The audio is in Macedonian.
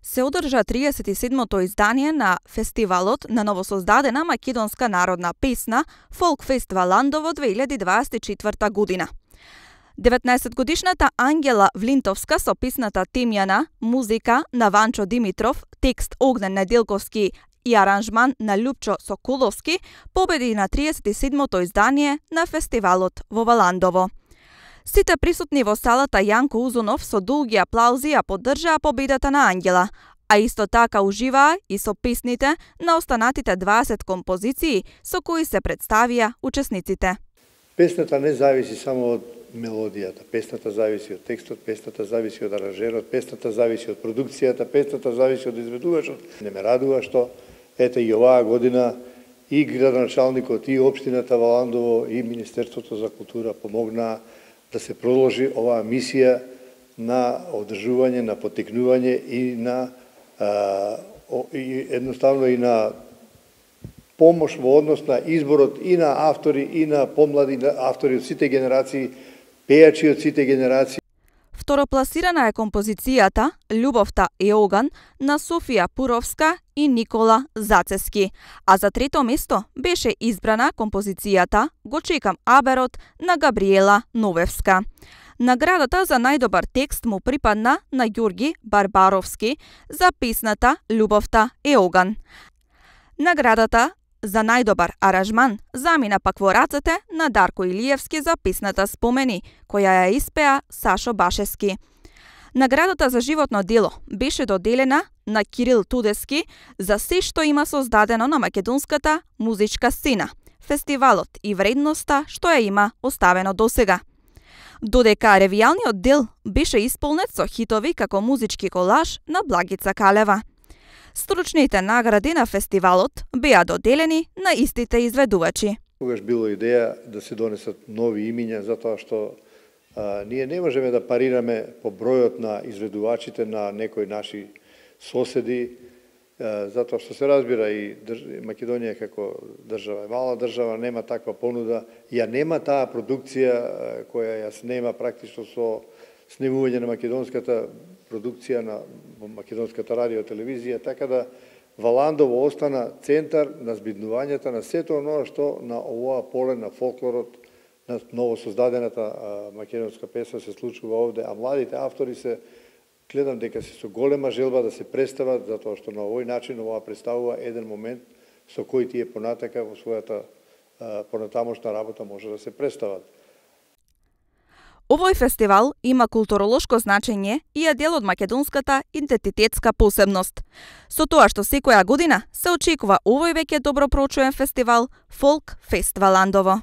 се одржа 37-то издание на фестивалот на новосоздадена македонска народна песна Фолкфест Валандово 2024 година. 19-годишната Ангела Влинтовска со песната Темјана, музика на Ванчо Димитров, текст Огнен Неделковски и аранжман на Љупчо Соколовски победи на 37-то издание на фестивалот во Валандово. Сите присутни во салата Јанко Узунов со долги аплаузи ја поддржаа победата на Ангела, а исто така уживаа и со песните на останатите 20 композиции со кои се представија учесниците. Песната не зависи само од мелодијата, песната зависи од текстот, песната зависи од аранжерот, песната зависи од продукцијата, песната зависи од изведувачот. Не ме радува што ете и оваа година и градоначалникот, и општината Валандово, и Министерството за култура помогнаа да се продолжи оваа мисија на одржување, на потекнување и на едноставно и на помош во однос на изборот и на автори, и на помлади автори од сите генерации, пејачи од сите генерации. Второпласирана е композицијата Љубовта е оган на Софија Пуровска и Никола Зацески, а за трето место беше избрана композицијата Го чекам Аберот на Габриела Новевска. Наградата за најдобар текст му припадна на Ѓурги Барбаровски за песната Љубовта е оган. Наградата за најдобар аранжман замина пак во рацете на Дарко Илиевски за песната Спомени, која ја испеа Сашо Башески. Наградата за животно дело беше доделена на Кирил Тудески за се што има создадено на македонската музичка сцена, фестивалот и вредноста што ја има оставено досега. Додека ревијалниот дел беше исполнет со хитови како музички колаж на Благица Калева. Стручните награди на фестивалот беа доделени на истите изведувачи. Тогаш било идеја да се донесат нови имиња, затоа што ние не можеме да парираме по бројот на изведувачите на некои наши соседи, затоа што се разбира и Македонија како држава е мала држава, нема таква понуда, ја нема таа продукција која ја снема практично со снимување на македонската продукција на македонската радио телевизија, така да Валандово остана центар на збиднувањето на сето оно што на овоа поле на фолклорот, на новосоздадената македонска песна се случува овде, а младите автори се гледам дека се со голема желба да се представат, затоа што на овој начин оваа представува еден момент со кој тие понатака во својата понатамошна работа може да се представат. Овој фестивал има културолошко значење и е дел од македонската идентитетска посебност. Со тоа што секоја година се очекува овој веќе добро прочуен фестивал Фолк Фест Валандово.